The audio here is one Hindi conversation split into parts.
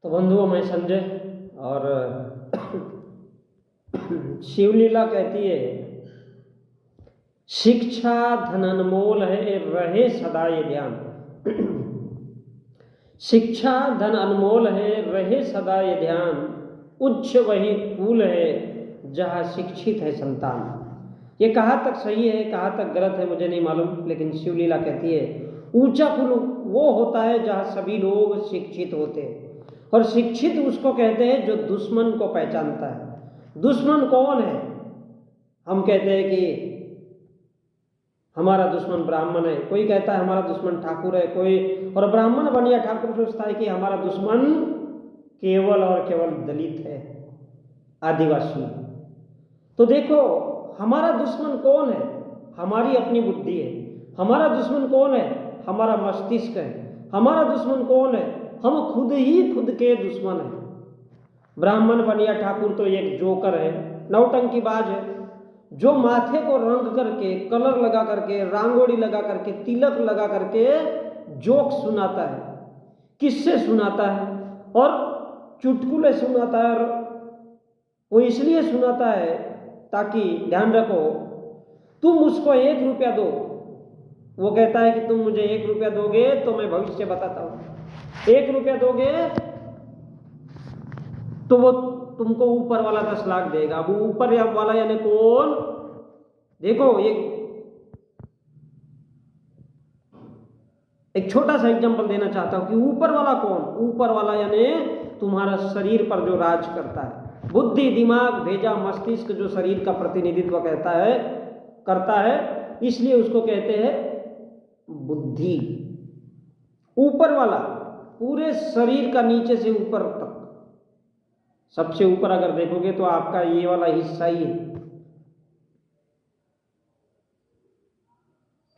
तो बंधुओं, मैं संजय और शिवलीला कहती है, शिक्षा धन अनमोल है, रहे सदा ये ध्यान। शिक्षा धन अनमोल है, रहे सदा ये ध्यान, उच्च वही फूल है जहाँ शिक्षित है संतान। ये कहाँ तक सही है, कहाँ तक गलत है मुझे नहीं मालूम, लेकिन शिवलीला कहती है ऊंचा फूल वो होता है जहाँ सभी लोग शिक्षित होते हैं। और शिक्षित उसको कहते हैं जो दुश्मन को पहचानता है। दुश्मन कौन है? हम कहते हैं कि हमारा दुश्मन ब्राह्मण है, कोई कहता है हमारा दुश्मन ठाकुर है, कोई और ब्राह्मण बन या ठाकुर सोचता है कि हमारा दुश्मन केवल और केवल दलित है, आदिवासी। तो देखो, हमारा दुश्मन कौन है? हमारी अपनी बुद्धि है। हमारा दुश्मन कौन है? हमारा मस्तिष्क है। हमारा दुश्मन कौन है? हम खुद ही खुद के दुश्मन हैं। ब्राह्मण बन या ठाकुर तो एक जोकर है, नौटंकीबाज है, जो माथे को रंग करके, कलर लगा करके, रांगोली लगा करके, तिलक लगा करके जोक सुनाता है। किससे सुनाता है? और चुटकुले सुनाता है। और वो इसलिए सुनाता है ताकि, ध्यान रखो, तुम उसको 1 रुपया दो, वो कहता है कि तुम मुझे 1 रुपया दोगे तो मैं भविष्य बताता हूं। 1 रुपया दोगे तो वो तुमको ऊपर वाला 10 लाख देगा। अब ऊपर वाला यानी कौन? देखो, एक छोटा सा एग्जांपल देना चाहता हूं कि ऊपर वाला कौन? ऊपर वाला यानी तुम्हारा शरीर पर जो राज करता है, बुद्धि, दिमाग, भेजा, मस्तिष्क, जो शरीर का प्रतिनिधित्व करता है, इसलिए उसको कहते हैं बुद्धि। ऊपर वाला पूरे शरीर का नीचे से ऊपर तक, सबसे ऊपर अगर देखोगे तो आपका ये वाला हिस्सा ही है,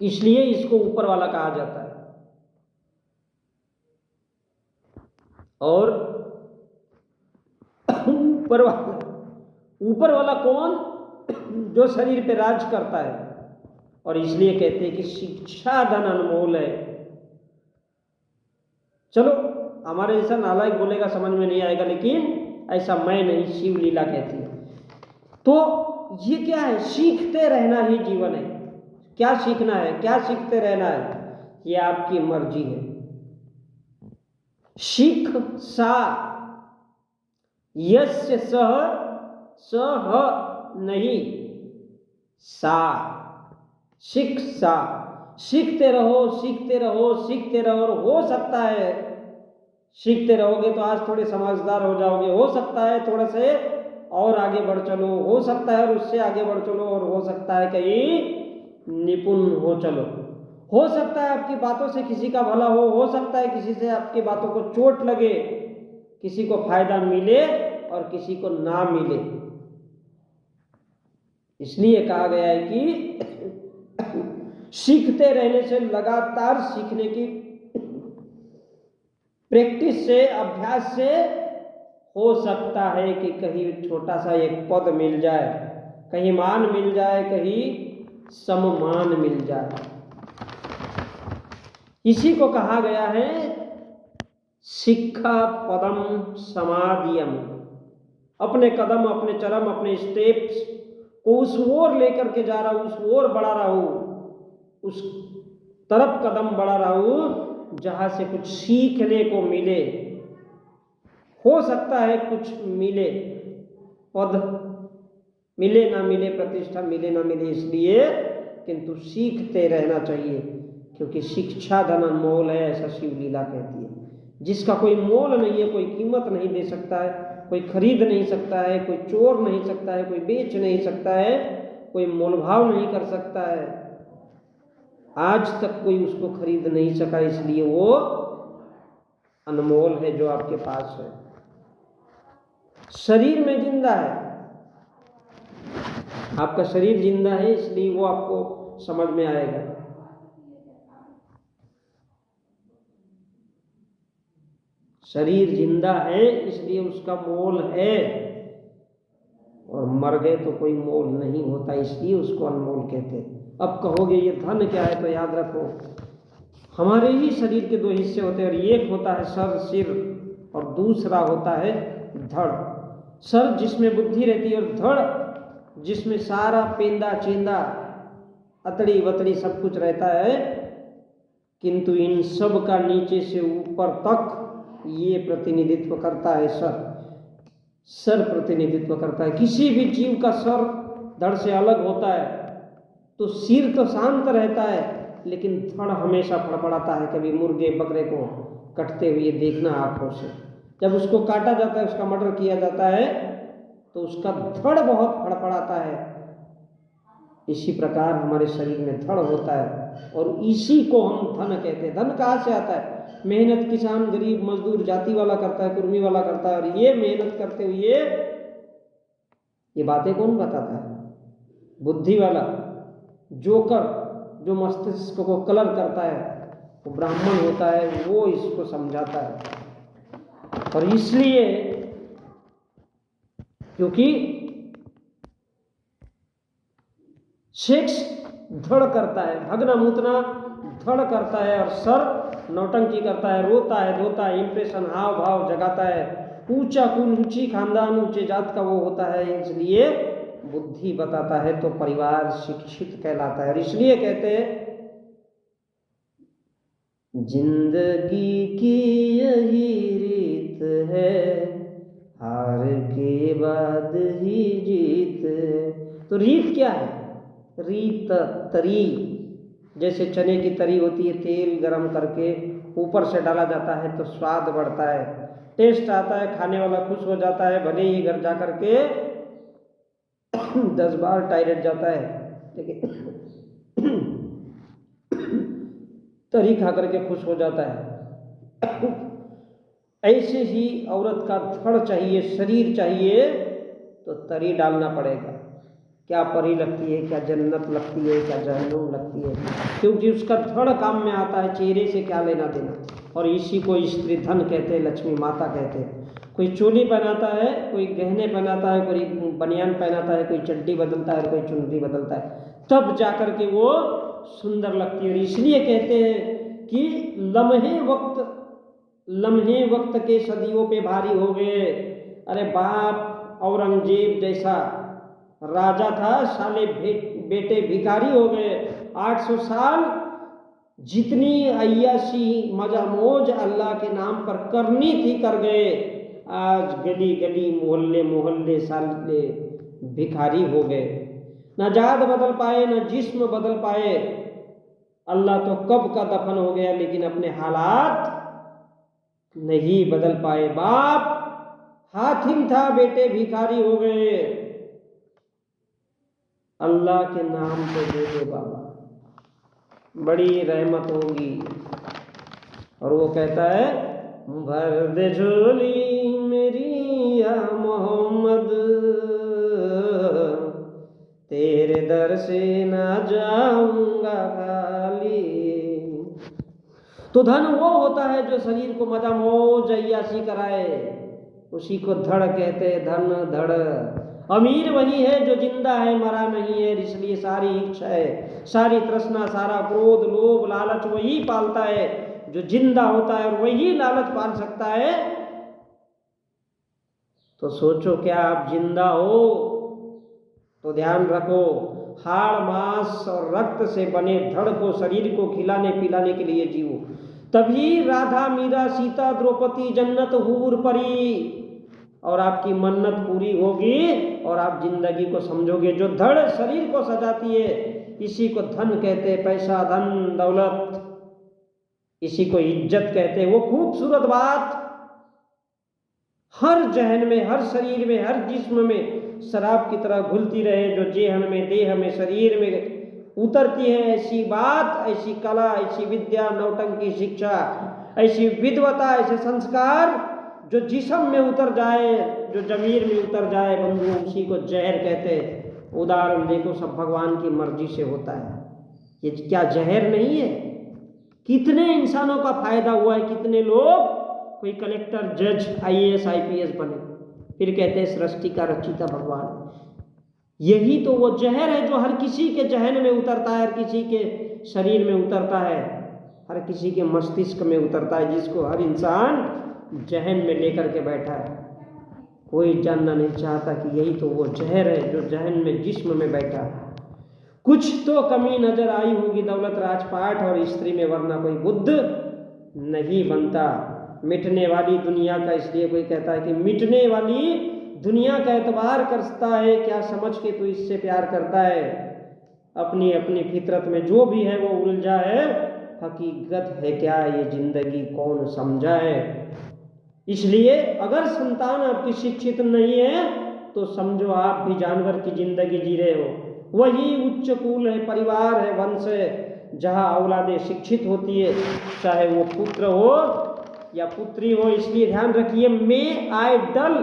इसलिए इसको ऊपर वाला कहा जाता है। और ऊपर वाला कौन? जो शरीर पे राज करता है। और इसलिए कहते हैं कि शिक्षा धन अनमोल है। चलो, हमारे जैसा नालायक बोलेगा समझ में नहीं आएगा, लेकिन ऐसा मैं नहीं, शिवलीला कहती है। तो ये क्या है? सीखते रहना ही जीवन है। क्या सीखना है, क्या सीखते रहना है, ये आपकी मर्जी है। शिख सा यस्य सह नहीं सा, शिक्षा। सीखते रहो, सीखते रहो, सीखते रहो। और हो सकता है सीखते रहोगे तो आज थोड़े समझदार हो जाओगे, हो सकता है थोड़े से और आगे बढ़ चलो, हो सकता है उससे आगे बढ़ चलो, और हो सकता है कहीं निपुण हो चलो। हो सकता है आपकी बातों से किसी का भला हो सकता है किसी से आपकी बातों को चोट लगे, किसी को फायदा मिले और किसी को ना मिले। इसलिए कहा गया है कि सीखते रहने से, लगातार सीखने की प्रैक्टिस से, अभ्यास से हो सकता है कि कहीं छोटा सा एक पद मिल जाए, कहीं मान मिल जाए, कहीं सम्मान मिल जाए। इसी को कहा गया है शिक्षा पदम समाधियम। अपने कदम, अपने चरम, अपने स्टेप्स को उस ओर लेकर के जा रहा हूं, उस ओर बढ़ा रहा हूं, उस तरफ कदम बढ़ा रहा हूं जहां से कुछ सीखने को मिले। हो सकता है कुछ मिले, पद मिले ना मिले, प्रतिष्ठा मिले ना मिले, इसलिए किंतु सीखते रहना चाहिए, क्योंकि शिक्षा धन अनमोल है, ऐसा शिवलीला कहती है। जिसका कोई मोल नहीं है, कोई कीमत नहीं दे सकता है, कोई खरीद नहीं सकता है, कोई चोर नहीं सकता है, कोई बेच नहीं सकता है, कोई मोलभाव नहीं कर सकता है। आज तक कोई उसको खरीद नहीं सका, इसलिए वो अनमोल है जो आपके पास है। शरीर में जिंदा है, आपका शरीर जिंदा है, इसलिए वो आपको समझ में आएगा। शरीर जिंदा है इसलिए उसका मोल है, और मर गए तो कोई मोल नहीं होता, इसलिए उसको अनमोल कहते हैं। अब कहोगे ये धन क्या है, तो याद रखो हमारे ही शरीर के 2 हिस्से होते हैं, और एक होता है सर, सिर, और दूसरा होता है धड़। सर जिसमें बुद्धि रहती है और धड़ जिसमें सारा पेंदा चेंदा अतड़ी वतड़ी सब कुछ रहता है, किंतु इन सब का नीचे से ऊपर तक ये प्रतिनिधित्व करता है सर प्रतिनिधित्व करता है। किसी भी जीव का सर धड़ से अलग होता है तो सिर तो शांत रहता है, लेकिन धड़ हमेशा फड़फड़ाता है। कभी मुर्गे बकरे को कटते हुए देखना आंखों से, जब उसको काटा जाता है, उसका मर्डर किया जाता है, तो उसका धड़ बहुत फड़फड़ाता है। इसी प्रकार हमारे शरीर में धड़ होता है और इसी को हम धन कहते हैं। धन कहाँ से आता है? मेहनत किसान गरीब मजदूर जाति वाला करता है, कुर्मी वाला करता है, और ये मेहनत करते हुए ये बातें कौन बताता है? बुद्धि वाला जोकर जो मस्तिष्क को कलर करता है, वो ब्राह्मण होता है, वो इसको समझाता है। और इसलिए क्योंकि सेक्स धड़ करता है, भगना मूतना धड़ करता है, और सर नौटंकी करता है, रोता है धोता है, इंप्रेशन हाव भाव जगाता है। ऊंचा कुल ऊंची खानदान ऊंचे जात का वो होता है, इसलिए बुद्धि बताता है तो परिवार शिक्षित कहलाता है। और इसलिए कहते हैं जिंदगी की यही रीत है, हार के बाद ही जीत है। तो रीत क्या है? रीत तरी, जैसे चने की तरी होती है, तेल गरम करके ऊपर से डाला जाता है तो स्वाद बढ़ता है, टेस्ट आता है, खाने वाला खुश हो जाता है, भले ही घर जा कर के 10 बार टॉयलेट जाता है, लेकिन तरी खा करके खुश हो जाता है। ऐसे ही औरत का धड़ चाहिए, शरीर चाहिए, तो तरी डालना पड़ेगा। क्या परी लगती है, क्या जन्नत लगती है, क्या जहन्नुम लगती है, क्योंकि उसका धड़ काम में आता है, चेहरे से क्या लेना देना। और इसी को स्त्री धन कहते हैं, लक्ष्मी माता कहते हैं। कोई चोली पहनाता है, कोई गहने पहनाता है, कोई बनियान पहनाता है, कोई चड्डी बदलता है, कोई चुनरी बदलता है, तब जाकर के वो सुंदर लगती है। और इसलिए कहते हैं कि लम्हे वक्त के सदियों पे भारी हो गए। अरे बाप औरंगजेब जैसा राजा था, साले बेटे भिखारी हो गए। 800 साल जितनी अय्याशी मजा मौज अल्लाह के नाम पर करनी थी कर गए। आज गली गली मोहल्ले मोहल्ले साले भिखारी हो गए। न जात बदल पाए, न जिस्म बदल पाए। अल्लाह तो कब का दफन हो गया, लेकिन अपने हालात नहीं बदल पाए। बाप हाथिम था, बेटे भिखारी हो गए। अल्लाह के नाम पे दे दो बाबा, बड़ी रहमत होगी। और वो कहता है भर दे झोली मेरी या मोहम्मद, तेरे दर से ना जाऊंगा खाली। तो धन वो होता है जो शरीर को मजा मौज अय्याशी कराए, उसी को धड़ कहते हैं, धन धड़। अमीर वही है जो जिंदा है, मरा नहीं है, इसलिए सारी इच्छा है, सारी तृष्णा, सारा क्रोध लोभ लालच वही पालता है जो जिंदा होता है, और वही लालच पाल सकता है। तो सोचो क्या आप जिंदा हो तो ध्यान रखो, हाड़ मांस और रक्त से बने धड़ को शरीर को खिलाने पिलाने के लिए जीवो, तभी राधा मीरा सीता द्रौपदी जन्नत हूर परी और आपकी मन्नत पूरी होगी और आप जिंदगी को समझोगे। जो धड़ शरीर को सजाती है, इसी को धन कहते हैं, पैसा धन दौलत, इसी को इज्जत कहते हैं। वो खूबसूरत बात हर जहन में, हर शरीर में, हर जिस्म में शराब की तरह घुलती रहे, जो जेहन में, देह में, शरीर में उतरती है। ऐसी बात, ऐसी कला, ऐसी विद्या, नौटंकी शिक्षा, ऐसी विद्वता, ऐसे संस्कार जो जिस्म में उतर जाए, जो जमीर में उतर जाए, बंधु, उसी को जहर कहते हैं। उदाहरण देखो, सब भगवान की मर्जी से होता है। ये क्या जहर नहीं है? कितने इंसानों का फायदा हुआ है, कितने लोग, कोई कलेक्टर, जज, IAS IPS बने, फिर कहते हैं सृष्टि का रचिता भगवान। यही तो वो जहर है जो हर किसी के जहन में उतरता है, हर किसी के शरीर में उतरता है, हर किसी के मस्तिष्क में उतरता है, जिसको हर इंसान जहन में लेकर के बैठा है। कोई जानना नहीं चाहता कि यही तो वो जहर है जो जहन में जिस्म में बैठा है। कुछ तो कमी नजर आई होगी दौलत राजपाट और स्त्री में, वरना कोई बुद्ध नहीं बनता। मिटने वाली दुनिया का, इसलिए कोई कहता है कि मिटने वाली दुनिया का एतबार करता है, क्या समझ के तू इससे प्यार करता है। अपनी अपनी फितरत में जो भी है वो उलझा है, हकीकत है क्या ये जिंदगी कौन समझा है। इसलिए अगर संतान आपकी शिक्षित नहीं है तो समझो आप भी जानवर की जिंदगी जी रहे हो। वही उच्च कुल है, परिवार है, वंश है, जहाँ औलादे शिक्षित होती है, चाहे वो पुत्र हो या पुत्री हो। इसलिए ध्यान रखिए, मे आइडल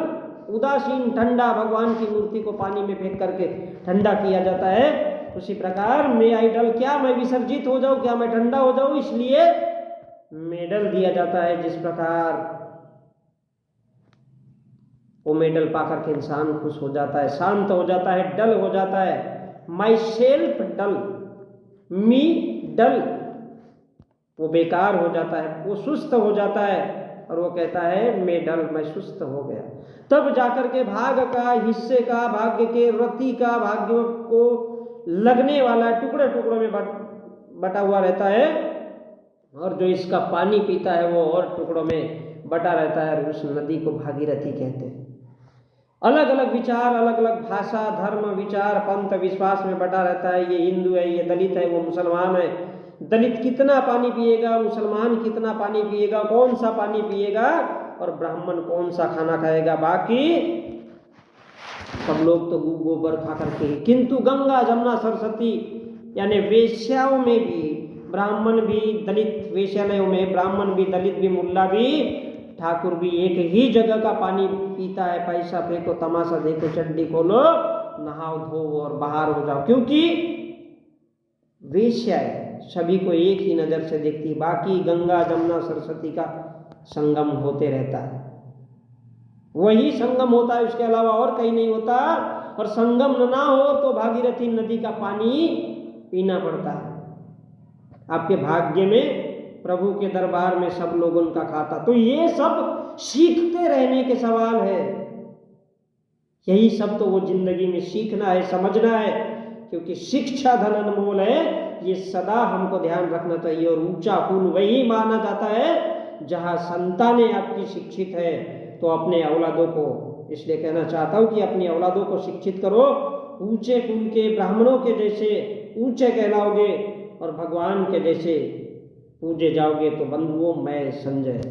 उदासीन ठंडा, भगवान की मूर्ति को पानी में फेंक करके ठंडा किया जाता है, उसी प्रकार मे आइडल, क्या मैं विसर्जित हो जाऊं, क्या मैं ठंडा हो जाऊं, इसलिए मेडल दिया जाता है। जिस प्रकार वो मेडल पाकर के इंसान खुश हो जाता है, शांत हो जाता है, डल हो जाता है। माई सेल्फ डल, मी डल, वो बेकार हो जाता है, वो सुस्त हो जाता है और वो कहता है मैं डल, मैं सुस्त हो गया। तब जाकर के भाग का, हिस्से का, भाग्य के रति का, भाग्य को लगने वाला टुकड़े टुकड़ों में बटा हुआ रहता है, और जो इसका पानी पीता है वो और टुकड़ों में बटा रहता है। उस नदी को भागीरथी कहते हैं। अलग अलग विचार, अलग अलग भाषा, धर्म, विचार, पंथ, विश्वास में बटा रहता है। ये हिंदू है, ये दलित है, वो मुसलमान है। दलित कितना पानी पिएगा, मुसलमान कितना पानी पिएगा, कौन सा पानी पिएगा, और ब्राह्मण कौन सा खाना खाएगा। बाकी सब लोग तो गोबर खा करके ही। किंतु गंगा, जमुना, सरस्वती यानी वेश्याओं में भी ब्राह्मण भी, दलित वेश्यालयों में ब्राह्मण भी, दलित भी, मुल्ला भी, ठाकुर भी एक ही जगह का पानी पीता है। पैसा फेंको, तमाशा देखो, चड्डी खोलो, नहाओ धो और बाहर हो जाओ, क्योंकि वेश्या है, सभी को एक ही नजर से देखती है। बाकी गंगा, जमुना, सरस्वती का संगम होते रहता है, वही संगम होता है, उसके अलावा और कहीं नहीं होता। और संगम ना हो तो भागीरथी नदी का पानी पीना पड़ता है। आपके भाग्य में, प्रभु के दरबार में सब लोग उनका खाता। तो ये सब सीखते रहने के सवाल है। यही सब तो वो जिंदगी में सीखना है, समझना है, क्योंकि शिक्षा धन अनमोल है, ये सदा हमको ध्यान रखना चाहिए। और ऊंचा कुल वही माना जाता है जहाँ संतानें आपकी शिक्षित है। तो अपने औलादों को, इसलिए कहना चाहता हूँ कि अपनी औलादों को शिक्षित करो। ऊंचे कुल के ब्राह्मणों के जैसे ऊंचे कहलाओगे और भगवान के जैसे पूजे जाओगे। तो बंधुओं, मैं संजय।